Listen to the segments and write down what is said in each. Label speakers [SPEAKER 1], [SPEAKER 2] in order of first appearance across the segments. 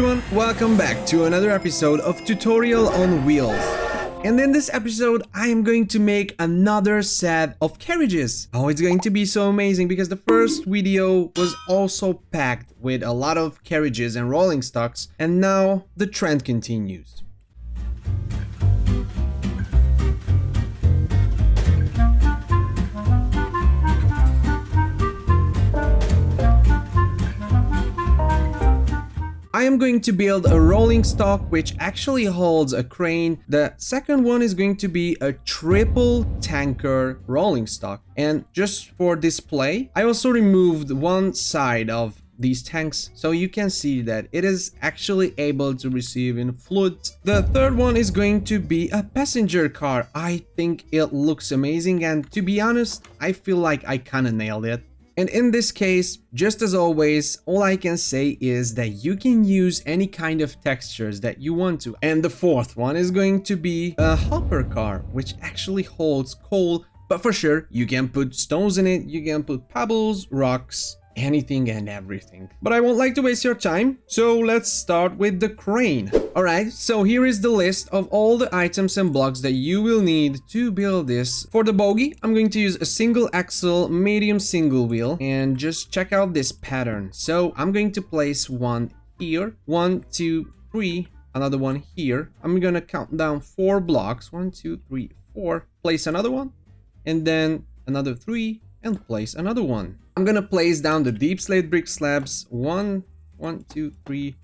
[SPEAKER 1] everyone, welcome back to another episode of Tutorial on Wheels. And in this episode, I am going to make another set of carriages. Oh, it's going to be so amazing because the first video was also packed with a lot of carriages and rolling stocks, and now the trend continues. I am going to build a rolling stock which actually holds a crane. The second one is going to be a triple tanker rolling stock. And just for display, I also removed one side of these tanks so you can see that it is actually able to receive in fluids. The third one is going to be a passenger car. I think it looks amazing, and to be honest, I feel like I kinda nailed it. And in this case, just as always, all I can say is that you can use any kind of textures that you want to. And the fourth one is going to be a hopper car, which actually holds coal, but for sure, you can put stones in it, you can put pebbles, rocks, anything and everything. But I won't like to waste your time, so let's start with the crane. Alright, so here is the list of all the items and blocks that you will need to build this. For the bogie, I'm going to use a single axle medium single wheel, and just check out this pattern. So I'm going to place one here, 1, 2, 3, another one here. I'm gonna count down 4 blocks, 1, 2, 3, 4, place another one, and then another 3, and place another one. I'm gonna place down the deep slate brick slabs 1, 2, 3,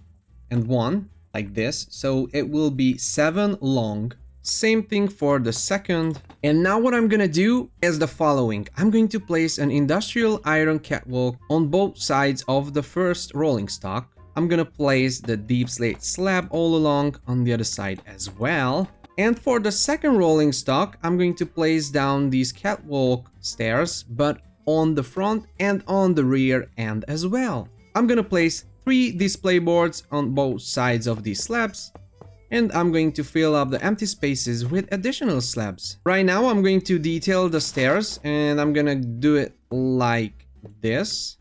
[SPEAKER 1] and 1 like this, so it will be 7 long. Same thing for the second. And now what I'm gonna do is the following. I'm going to place an industrial iron catwalk on both sides of the first rolling stock. I'm gonna place the deep slate slab all along on the other side as well. And for the second rolling stock, I'm going to place down these catwalk stairs, but on the front and on the rear end as well. I'm gonna place 3 display boards on both sides of these slabs, and I'm going to fill up the empty spaces with additional slabs. Right now, I'm going to detail the stairs, and I'm gonna do it like this.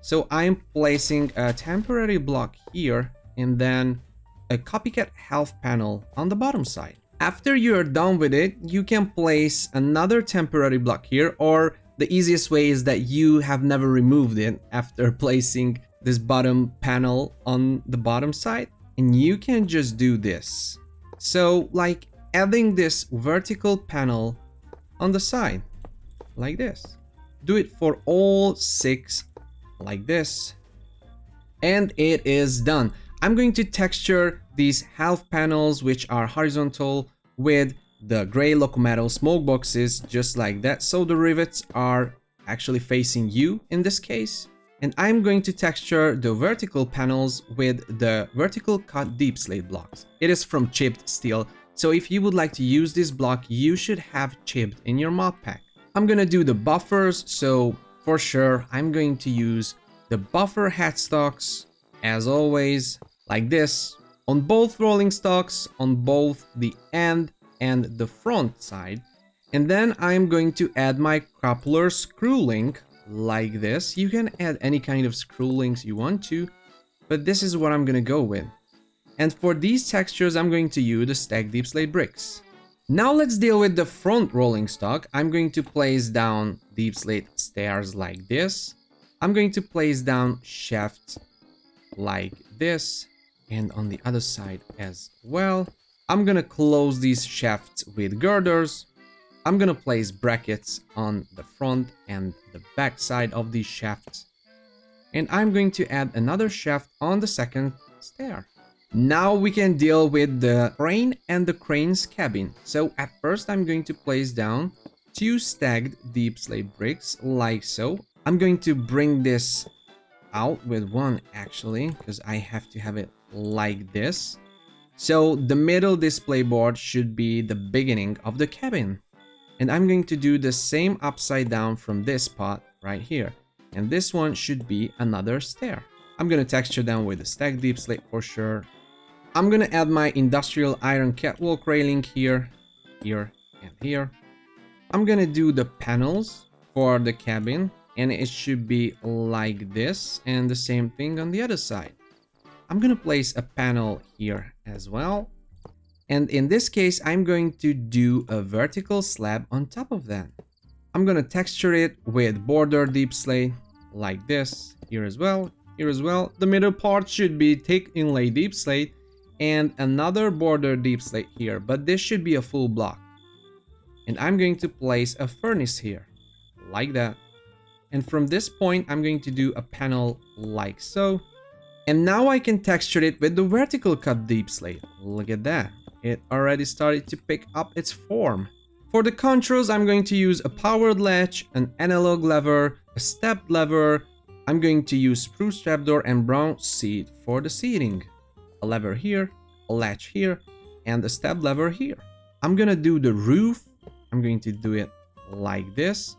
[SPEAKER 1] So I'm placing a temporary block here, and then a copycat half panel on the bottom side. After you're done with it, you can place another temporary block here, or the easiest way is that you have never removed it after placing this bottom panel on the bottom side, and you can just do this. So like adding this vertical panel on the side like this. Do it for all 6 like this, and it is done. I'm going to texture these half panels, which are horizontal, with the gray locomotive smoke boxes, just like that, so the rivets are actually facing you in this case. And I'm going to texture the vertical panels with the vertical cut deep slate blocks. It is from chipped steel, so if you would like to use this block, you should have chipped in your mod pack. I'm gonna do the buffers, so for sure I'm going to use the buffer headstocks as always, like this, on both rolling stocks, on both the end and the front side. And then I'm going to add my coupler screw link like this. You can add any kind of screw links you want to, but this is what I'm gonna go with. And for these textures, I'm going to use the stacked deep slate bricks. Now let's deal with the front rolling stock. I'm going to place down deep slate stairs like this. I'm going to place down shafts like this, and on the other side as well. I'm gonna close these shafts with girders. I'm gonna place brackets on the front and the back side of these shafts. And I'm going to add another shaft on the second stair. Now we can deal with the crane and the crane's cabin. So at first I'm going to place down 2 stacked deep slate bricks like so. I'm going to bring this out with 1 actually, because I have to have it like this. So the middle display board should be the beginning of the cabin. And I'm going to do the same upside down from this spot right here. And this one should be another stair. I'm gonna texture down with a stacked deep slate for sure. I'm gonna add my industrial iron catwalk railing here, here, and here. I'm gonna do the panels for the cabin, and it should be like this, and the same thing on the other side. I'm gonna place a panel here as well. And in this case, I'm going to do a vertical slab on top of that. I'm gonna texture it with border deep slate like this, here as well, here as well. The middle part should be thick inlay deep slate and another border deep slate here, but this should be a full block. And I'm going to place a furnace here, like that. And from this point, I'm going to do a panel like so. And now I can texture it with the vertical cut deep slate. Look at that. It already started to pick up its form. For the controls, I'm going to use a powered latch, an analog lever, a stepped lever. I'm going to use spruce trapdoor and brown seat for the seating. A lever here, a latch here, and a step lever here. I'm gonna do the roof. I'm going to do it like this.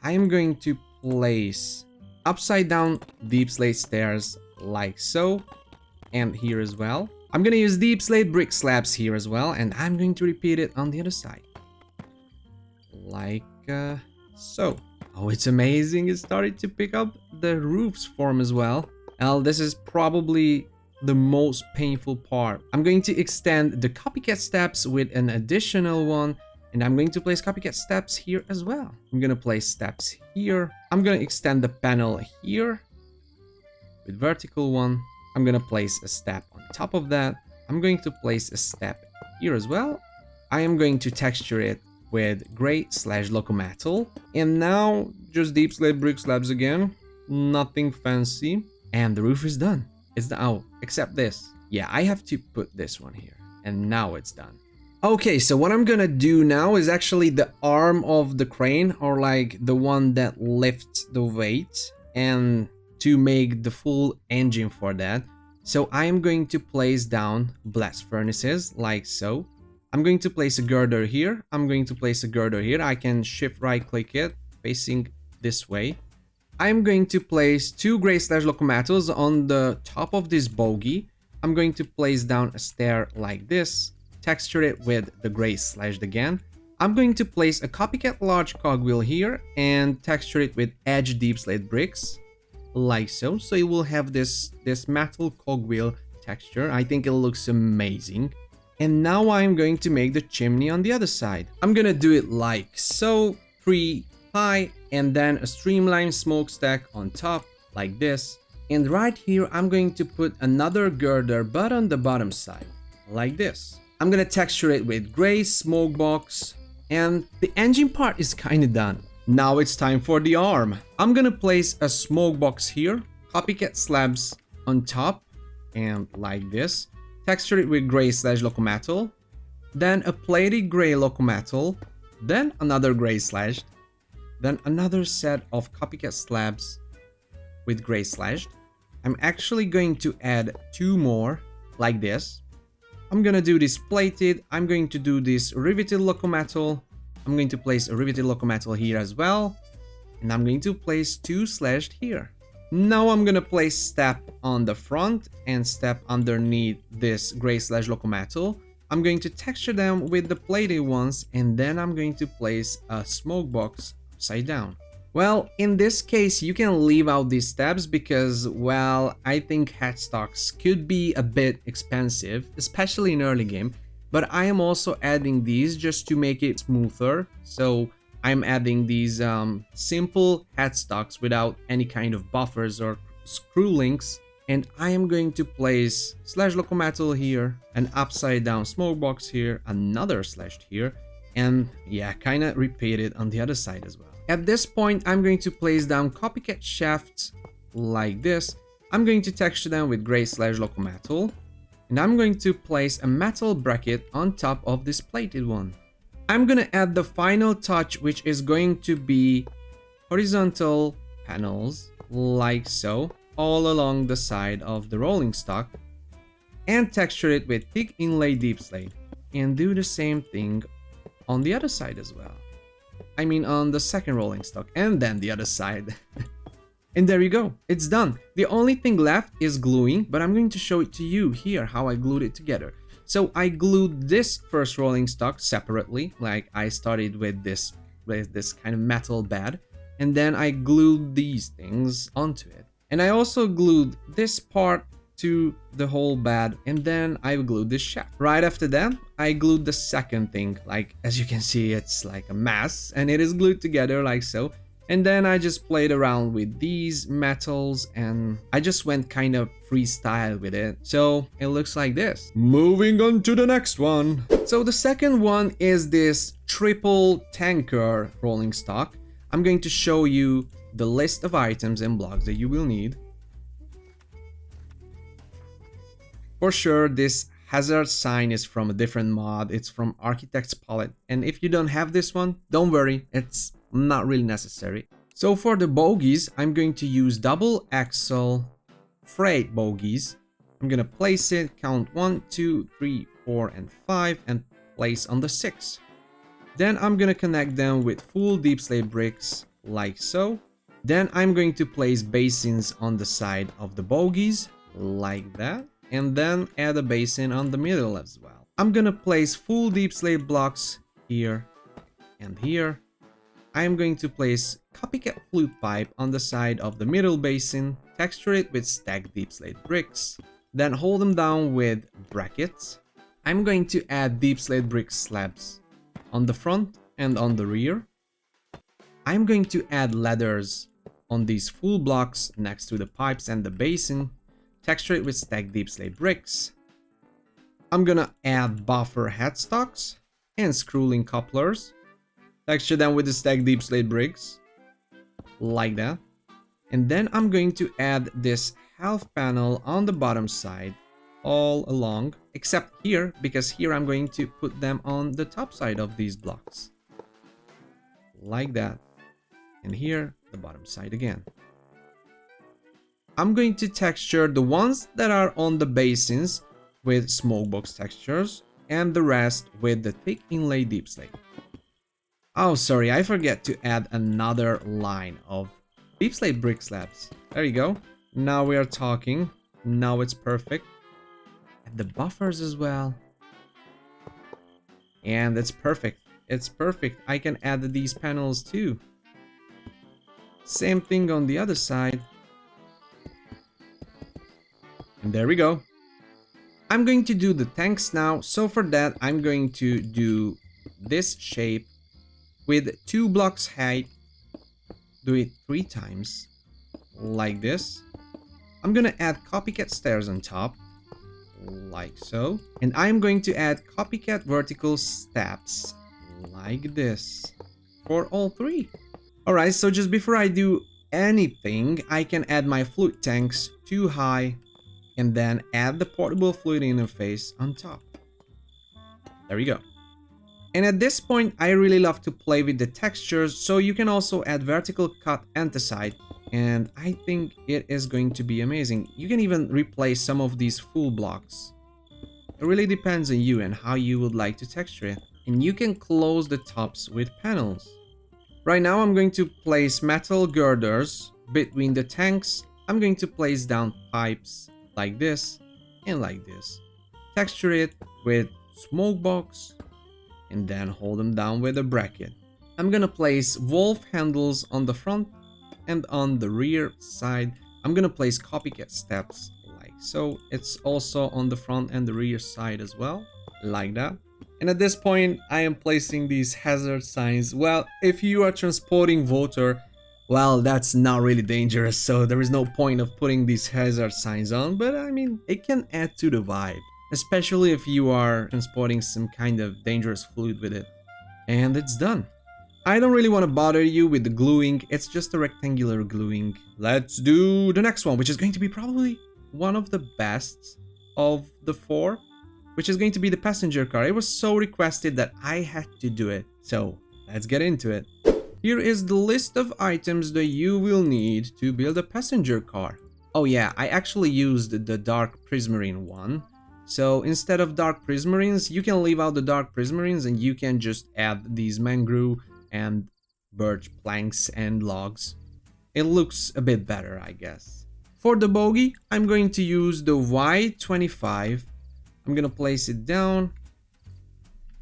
[SPEAKER 1] I am going to place upside down deep slate stairs like so, and here as well. I'm gonna use deep slate brick slabs here as well, and I'm going to repeat it on the other side. Like so. Oh, it's amazing. It started to pick up the roof's form as well. Well, this is probably the most painful part. I'm going to extend the copycat steps with an additional one, and I'm going to place copycat steps here as well. I'm gonna place steps here. I'm gonna extend the panel here with vertical one. I'm gonna place a step on top of that. I'm going to place a step here as well. I am going to texture it with gray/locomotive. And now just deep slate brick slabs again. Nothing fancy. And the roof is done. It's done. Oh, except this. Yeah, I have to put this one here. And now it's done. Okay, so what I'm gonna do now is actually the arm of the crane, or like the one that lifts the weight, and to make the full engine for that. So I am going to place down blast furnaces like so. I'm going to place a girder here. I'm going to place a girder here. I can shift right click it facing this way. I'm going to place two gray/locomotives on the top of this bogie. I'm going to place down a stair like this, texture it with the gray/ again. I'm going to place a copycat large cogwheel here and texture it with edge deep slate bricks like so. So it will have this metal cogwheel texture. I think it looks amazing. And now I'm going to make the chimney on the other side. I'm gonna do it like so, 3 high, and then a streamline smokestack on top like this. And right here I'm going to put another girder but on the bottom side like this. I'm gonna texture it with gray smoke box, and the engine part is kinda done. Now it's time for the arm. I'm gonna place a smoke box here, copycat slabs on top, and like this. Texture it with gray/locomotive, then a plated gray locomotive, then another gray/, then another set of copycat slabs with gray/. I'm actually going to add 2 more like this. I'm gonna do this plated. I'm going to do this riveted locomotive. I'm going to place a riveted locomotive here as well, and I'm going to place 2 slashed here. Now I'm gonna place step on the front and step underneath this gray/locomotive. I'm going to texture them with the plated ones, and then I'm going to place a smoke box upside down. Well, in this case, you can leave out these steps because, well, I think headstocks could be a bit expensive, especially in early game. But I am also adding these just to make it smoother. So I'm adding these simple headstocks without any kind of buffers or screw links. And I am going to place /locomotive here, an upside down smoke box here, another slashed here, and yeah, kind of repeat it on the other side as well. At this point, I'm going to place down copycat shafts like this. I'm going to texture them with gray/locomotive, and I'm going to place a metal bracket on top of this plated one. I'm gonna add the final touch, which is going to be horizontal panels like so, all along the side of the rolling stock, and texture it with thick inlay deep slate, and do the same thing on the other side as well. I mean on the second rolling stock, and then the other side. And there you go, it's done. The only thing left is gluing, but I'm going to show it to you here how I glued it together. So I glued this first rolling stock separately, like I started with this kind of metal bed, and then I glued these things onto it. And I also glued this part to the whole bed, and then I glued this shaft. Right after that, I glued the second thing. Like, as you can see, it's like a mess, and it is glued together like so. And then I just played around with these metals, and I just went kind of freestyle with it. So it looks like this. Moving on to the next one. So the second one is this triple tanker rolling stock. I'm going to show you the list of items and blocks that you will need. For sure, this hazard sign is from a different mod. It's from Architect's Palette. And if you don't have this one, don't worry, it's not really necessary. So for the bogies, I'm going to use double axle freight bogies. I'm gonna place it, count 1, 2, 3, 4, and 5, and place on the 6. Then I'm gonna connect them with full deep slate bricks, like so. Then I'm going to place basins on the side of the bogies, like that. And then add a basin on the middle as well. I'm gonna place full deep slate blocks here and here. I'm going to place copycat flute pipe on the side of the middle basin, texture it with stacked deep slate bricks, then hold them down with brackets. I'm going to add deep slate brick slabs on the front and on the rear. I'm going to add ladders on these full blocks next to the pipes and the basin, texture it with stacked deep slate bricks. I'm gonna add buffer headstocks and screw-link couplers. Texture them with the stacked deep slate bricks, like that. And then I'm going to add this half panel on the bottom side all along, except here, because here I'm going to put them on the top side of these blocks, like that. And here, the bottom side again. I'm going to texture the ones that are on the basins with smokebox textures and the rest with the thick inlay deep slate. Oh, sorry, I forget to add another line of deep slate brick slabs. There you go. Now we are talking. Now it's perfect. And the buffers as well. And it's perfect. It's perfect. I can add these panels too. Same thing on the other side. And there we go. I'm going to do the tanks now. So for that, I'm going to do this shape with 2 blocks height. Do it 3 times, like this. I'm gonna add copycat stairs on top, like so. And I'm going to add copycat vertical steps, like this, for all 3. Alright, so just before I do anything, I can add my fluid tanks too high, and then add the portable fluid interface on top. There we go. And at this point, I really love to play with the textures, so you can also add vertical cut anthracite, and I think it is going to be amazing. You can even replace some of these full blocks. It really depends on you and how you would like to texture it. And you can close the tops with panels. Right now, I'm going to place metal girders between the tanks. I'm going to place down pipes like this and like this. Texture it with smokebox, and then hold them down with a bracket. I'm gonna place valve handles on the front, and on the rear side I'm gonna place copycat steps, like so. It's also on the front and the rear side as well, like that. And at this point I am placing these hazard signs. Well, if you are transporting water, well, that's not really dangerous, so there is no point of putting these hazard signs on, but I mean, it can add to the vibe. Especially if you are transporting some kind of dangerous fluid with it. And it's done. I don't really want to bother you with the gluing, it's just a rectangular gluing. Let's do the next one, which is going to be probably one of the best of the 4, which is going to be the passenger car. It was so requested that I had to do it. So let's get into it. Here is the list of items that you will need to build a passenger car. Oh yeah, I actually used the dark prismarine one. So instead of dark prismarines, you can leave out the dark prismarines and you can just add these mangrove and birch planks and logs. It looks a bit better, I guess. For the bogie, I'm going to use the Y25. I'm gonna place it down,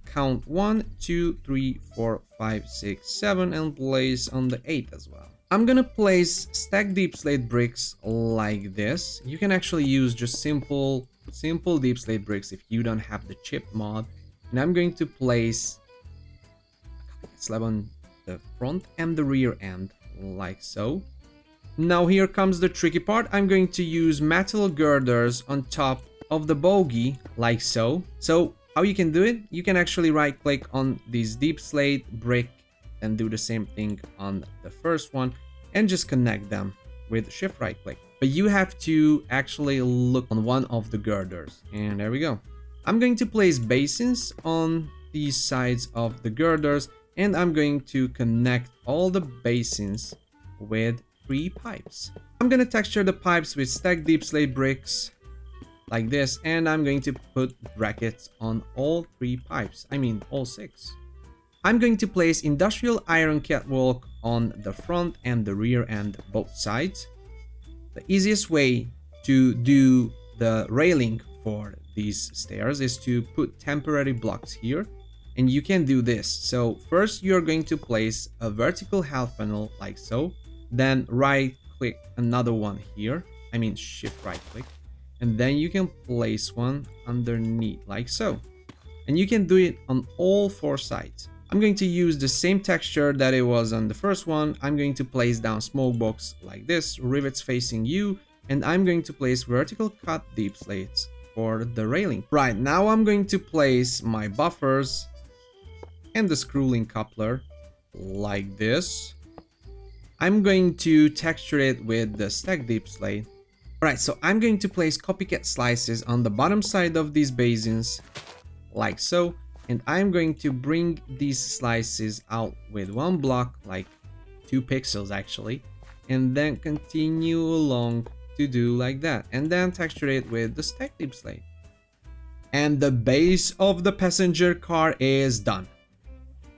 [SPEAKER 1] count 1, 2, 3, 4, 5, 6, 7, and place on the 8 as well. I'm gonna place stacked deep slate bricks like this. You can actually use just simple deep slate bricks if you don't have the chip mod. And I'm going to place a slab on the front and the rear end like so. Now here comes the tricky part. I'm going to use metal girders on top of the bogie like so. So how you can do it? You can actually right click on this deep slate brick and do the same thing on the first one and just connect them with shift right click. But you have to actually look on one of the girders, and there we go. I'm going to place basins on these sides of the girders, and I'm going to connect all the basins with 3 pipes. I'm gonna texture the pipes with stacked deep slate bricks like this, and I'm going to put brackets on all 3 pipes. I mean all 6. I'm going to place industrial iron catwalk on the front and the rear end, both sides. The easiest way to do the railing for these stairs is to put temporary blocks here, and you can do this. So first you're going to place a vertical half panel like so, then right click another one here, I mean shift right click, and then you can place one underneath like so. And you can do it on all 4 sides. I'm going to use the same texture that it was on the first one. I'm going to place down smoke box like this, rivets facing you, and I'm going to place vertical cut deep slates for the railing. Right, now I'm going to place my buffers and the screw link coupler like this. I'm going to texture it with the stack deep slate. Alright, so I'm going to place copycat slices on the bottom side of these basins like so. And I'm going to bring these slices out with 1 block, like 2 pixels actually, and then continue along to do like that, and then texture it with the stack deep slate. And the base of the passenger car is done.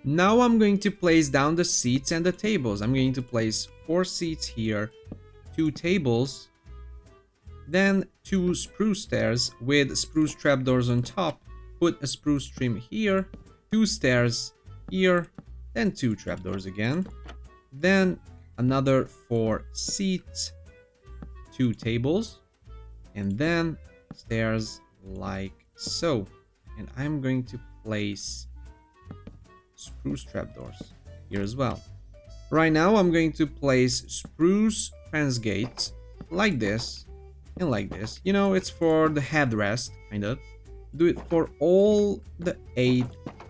[SPEAKER 1] Now I'm going to place down the seats and the tables. I'm going to place 4 seats here, 2 tables, then 2 spruce stairs with spruce trapdoors on top. Put a spruce trim here, 2 stairs here, then 2 trapdoors again, then another 4 seats, 2 tables, and then stairs like so. And I'm going to place spruce trapdoors here as well. Right now I'm going to place spruce fence gates like this and like this. You know, it's for the headrest, kind of. Do it for all the 8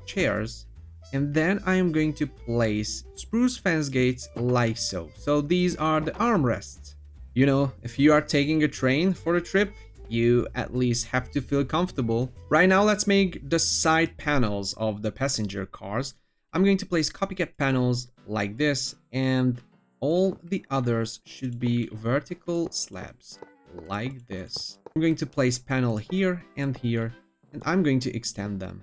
[SPEAKER 1] chairs, and then I am going to place spruce fence gates like so. So these are the armrests. You know, if you are taking a train for a trip, you at least have to feel comfortable. Right now let's make the side panels of the passenger cars. I'm going to place copycat panels like this, and all the others should be vertical slabs like this. I'm going to place panel here and here, and I'm going to extend them.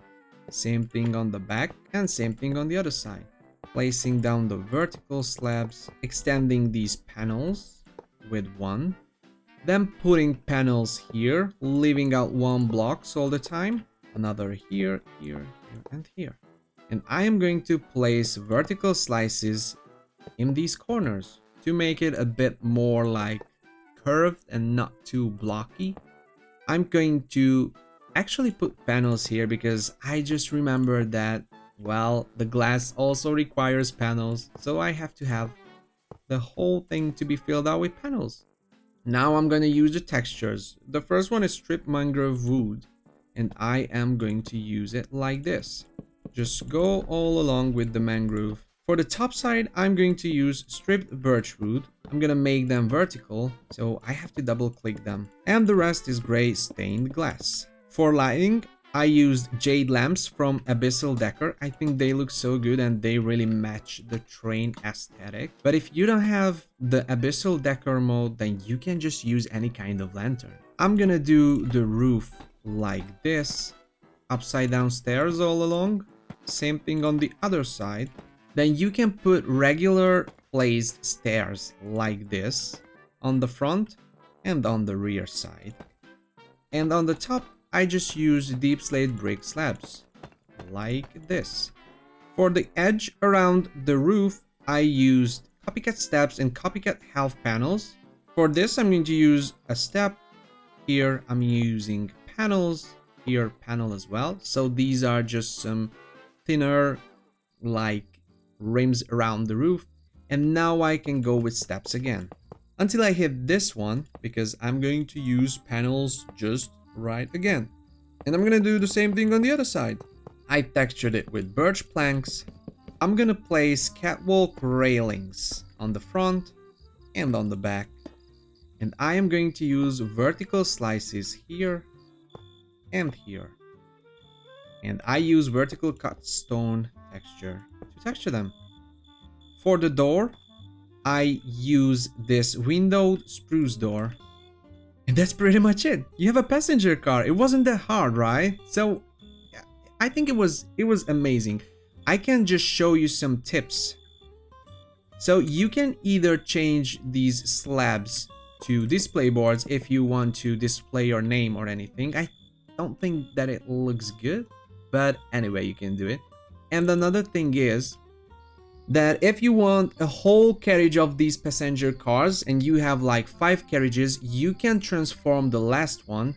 [SPEAKER 1] Same thing on the back and same thing on the other side. Placing down the vertical slabs, extending these panels with 1. Then putting panels here, leaving out 1 blocks all the time. Another here, here, here, and here. And I am going to place vertical slices in these corners to make it a bit more like curved and not too blocky. I'm going to actually put panels here because I just remembered that, well, the glass also requires panels, so I have to have the whole thing to be filled out with panels. Now I'm going to use the textures. The first one is strip mangrove wood, and I am going to use it like this. Just go all along with the mangrove. For the top side, I'm going to use stripped birch wood. I'm gonna make them vertical, so I have to double click them. And the rest is gray stained glass. For lighting, I used jade lamps from Abyssal Decor. I think they look so good and they really match the train aesthetic. But if you don't have the Abyssal Decor mode, then you can just use any kind of lantern. I'm gonna do the roof like this, upside down stairs all along. Same thing on the other side. Then you can put regular placed stairs like this on the front and on the rear side. And on the top, I just use deep slate brick slabs like this. For the edge around the roof, I used copycat steps and copycat half panels. For this, I'm going to use a step. Here, I'm using panels. Here, panel as well. So these are just some thinner, like, rims around the roof. And now I can go with steps again. Until I hit this one, because I'm going to use panels just right again. And I'm gonna do the same thing on the other side. I textured it with birch planks. I'm gonna place catwalk railings on the front and on the back. And I am going to use vertical slices here and here. And I use vertical cut stone texture to texture them. For the door, I use this windowed spruce door. And that's pretty much it. You have a passenger car. It wasn't that hard, right? So yeah, I think it was amazing. I can just show you some tips. So you can either change these slabs to display boards if you want to display your name or anything. I don't think that it looks good, but anyway, you can do it. And another thing is that if you want a whole carriage of these passenger cars and you have like 5 carriages, you can transform the last one.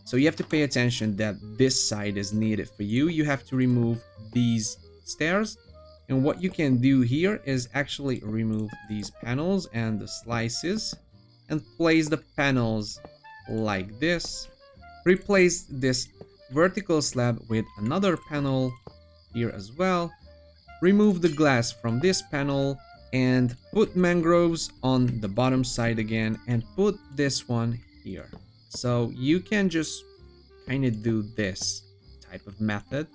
[SPEAKER 1] So you have to pay attention that this side is needed for you. You have to remove these stairs. And what you can do here is actually remove these panels and the slices and place the panels like this. Replace this vertical slab with another panel here as well. Remove the glass from this panel and put mangroves on the bottom side again and put this one here. So you can just kind of do this type of method.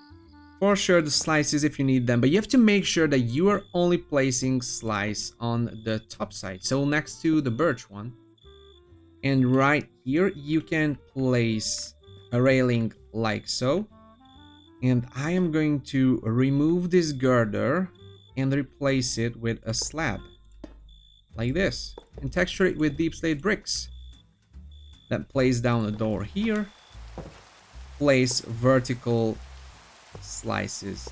[SPEAKER 1] For sure the slices if you need them, but you have to make sure that you are only placing slice on the top side. So next to the birch one. And right here you can place a railing like so. And I am going to remove this girder and replace it with a slab like this and texture it with deep slate bricks. Then place down a door here, place vertical slices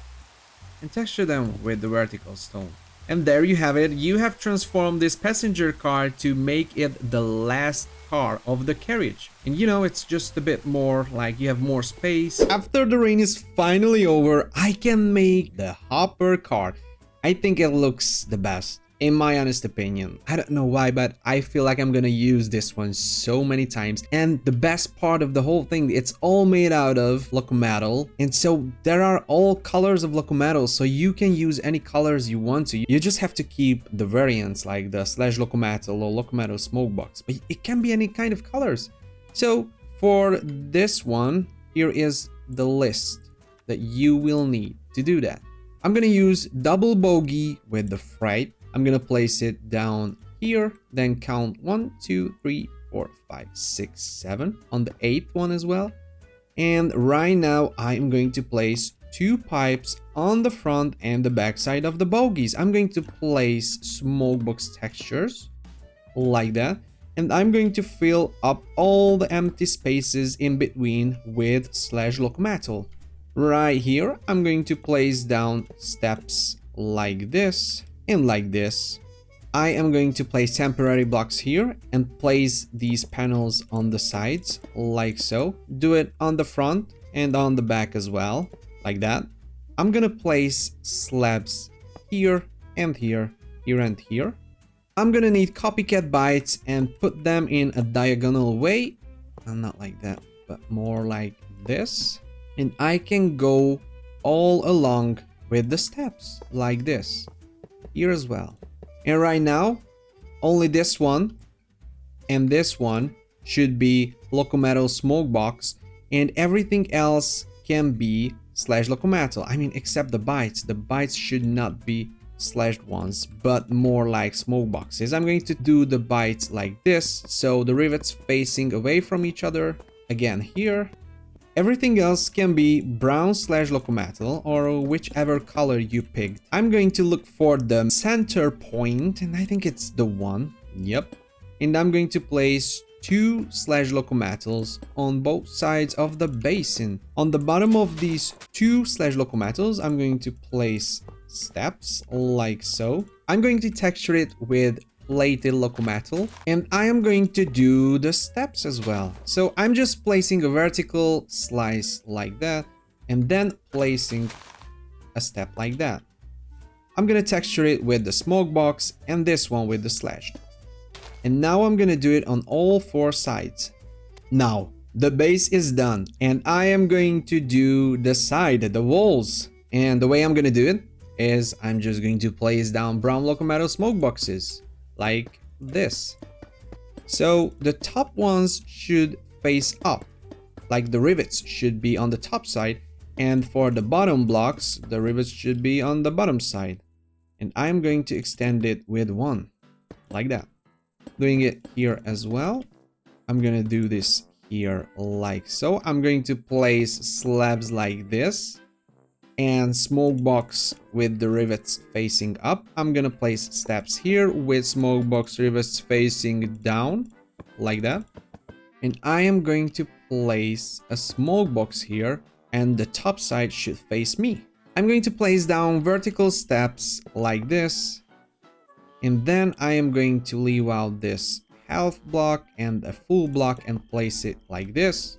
[SPEAKER 1] and texture them with the vertical stone. And there you have it. You have transformed this passenger car to make it the last car of the carriage. And you know, it's just a bit more like you have more space. After the rain is finally over, I can make the hopper car. I think it looks the best, in my honest opinion. I don't know why, but I feel like I'm gonna use this one so many times. And the best part of the whole thing, it's all made out of locomotive. And so there are all colors of locomotive, so you can use any colors you want to. You just have to keep the variants like the slash locomotive or locomotive smokebox, but it can be any kind of colors. So for this one, here is the list that you will need to do that. I'm gonna use double bogey with the freight. I'm gonna place it down here, then count 1, 2, 3, 4, 5, 6, 7 on the 8th one as well. And right now I'm going to place 2 pipes on the front and the back side of the bogies. I'm going to place smokebox textures like that. And I'm going to fill up all the empty spaces in between with slash locomotive. Right here, I'm going to place down steps like this. And like this. I am going to place temporary blocks here and place these panels on the sides like so. Do it on the front and on the back as well, like that. I'm gonna place slabs here and here, here and here. I'm gonna need copycat bites and put them in a diagonal way. Not like that, but more like this. And I can go all along with the steps like this. Here as well. And right now, only this one and this one should be locomotive smokebox, and everything else can be slash locomotive. I mean, except the bites. The bites should not be slashed ones, but more like smoke boxes. I'm going to do the bites like this, so the rivets facing away from each other. Again here. Everything else can be brown slash locomotive or whichever color you picked. I'm going to look for the center point, and I think it's the one. Yep. And I'm going to place 2 slash locomotives on both sides of the basin. On the bottom of these 2 slash locomotives, I'm going to place steps like so. I'm going to texture it with plated locomotive, and I am going to do the steps as well. So I'm just placing a vertical slice like that, and then placing a step like that. I'm gonna texture it with the smoke box and this one with the slash. And now I'm gonna do it on all 4 sides. Now, the base is done, and I am going to do the side, the walls. And the way I'm gonna do it is I'm just going to place down brown locomotive smoke boxes, like this. So the top ones should face up, like the rivets should be on the top side, and for the bottom blocks, the rivets should be on the bottom side. And I'm going to extend it with 1, like that. Doing it here as well. I'm gonna do this here like so. I'm going to place slabs like this and smoke box with the rivets facing up. I'm gonna place steps here with smoke box rivets facing down like that. And I am going to place a smoke box here, and the top side should face me. I'm going to place down vertical steps like this, and then I am going to leave out this half block and a full block and place it like this.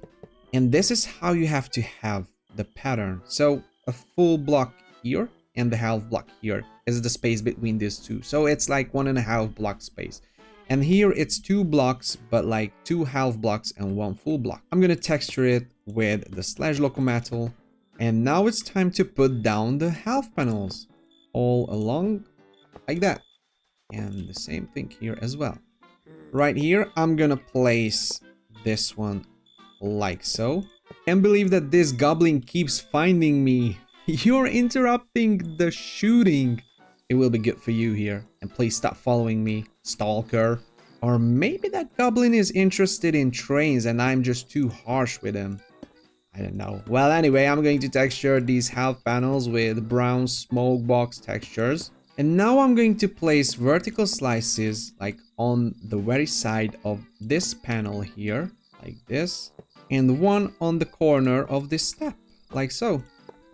[SPEAKER 1] And this is how you have to have the pattern. So a full block here and the half block here is the space between these two. So it's like 1.5 block space. And here it's 2 blocks, but like 2 half blocks and 1 full block. I'm gonna texture it with the slash locomotive. And now it's time to put down the half panels all along like that. And the same thing here as well. Right here, I'm gonna place this one like so. Can't believe that this goblin keeps finding me. You're interrupting the shooting. It will be good for you here. And please stop following me, stalker. Or maybe that goblin is interested in trains and I'm just too harsh with him. I don't know. Well, anyway, I'm going to texture these half panels with brown smoke box textures. And now I'm going to place vertical slices like on the very side of this panel here, like this. And one on the corner of this step, like so.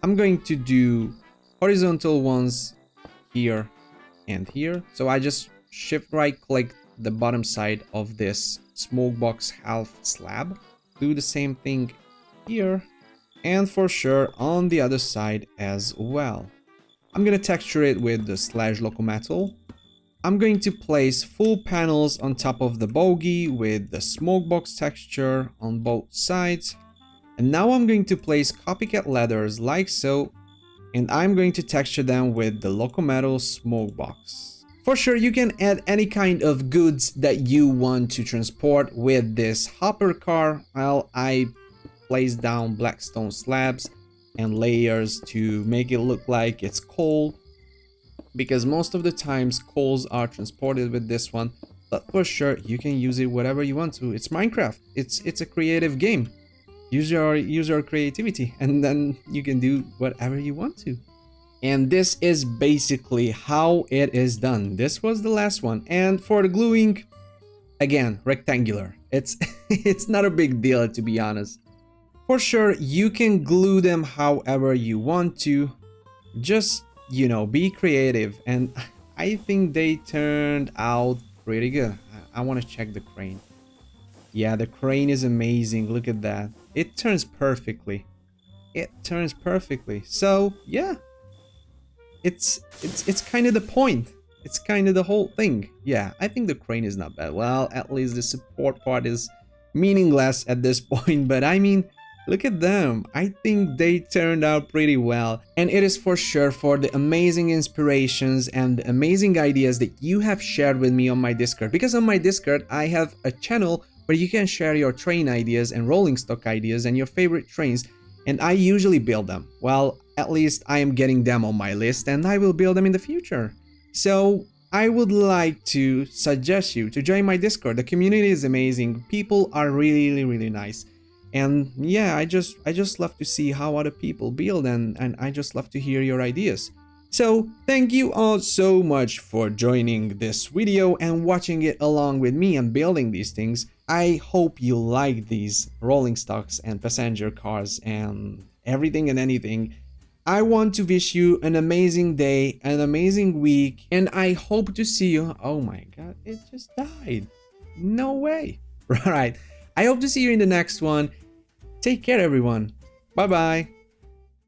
[SPEAKER 1] I'm going to do horizontal ones here and here. So I just shift right click the bottom side of this smoke box half slab. Do the same thing here, and for sure on the other side as well. I'm gonna texture it with the slash locomotive. I'm going to place full panels on top of the bogie with the smoke box texture on both sides. And now I'm going to place copycat letters like so, and I'm going to texture them with the locomotive smoke box. For sure, you can add any kind of goods that you want to transport with this hopper car. Well, I place down black stone slabs and layers to make it look like it's coal, because most of the times coals are transported with this one. But for sure, you can use it whatever you want to. It's Minecraft. It's a creative game. Use your creativity, and then you can do whatever you want to. And this is basically how it is done. This was the last one. And for the gluing, again, rectangular. It's it's not a big deal, to be honest. For sure, you can glue them however you want to. Just, you know, be creative. And I think they turned out pretty good. I want to check the crane. Yeah, the crane is amazing. Look at that. It turns perfectly. It turns perfectly. So, yeah. It's kind of the point. It's kind of the whole thing. Yeah, I think the crane is not bad. Well, at least the support part is meaningless at this point. But I mean, look at them. I think they turned out pretty well. And it is for sure for the amazing inspirations and the amazing ideas that you have shared with me on my Discord. Because on my Discord, I have a channel where you can share your train ideas and rolling stock ideas and your favorite trains. And I usually build them. Well, at least I am getting them on my list, and I will build them in the future. So I would like to suggest you to join my Discord. The community is amazing. People are really nice. And yeah, I just love to see how other people build, and I just love to hear your ideas. So thank you all so much for joining this video and watching it along with me and building these things. I hope you like these rolling stocks and passenger cars and everything and anything. I want to wish you an amazing day, an amazing week, and I hope to see you. Oh my god, it just died. No way. All right. I hope to see you in the next one. Take care, everyone. Bye bye.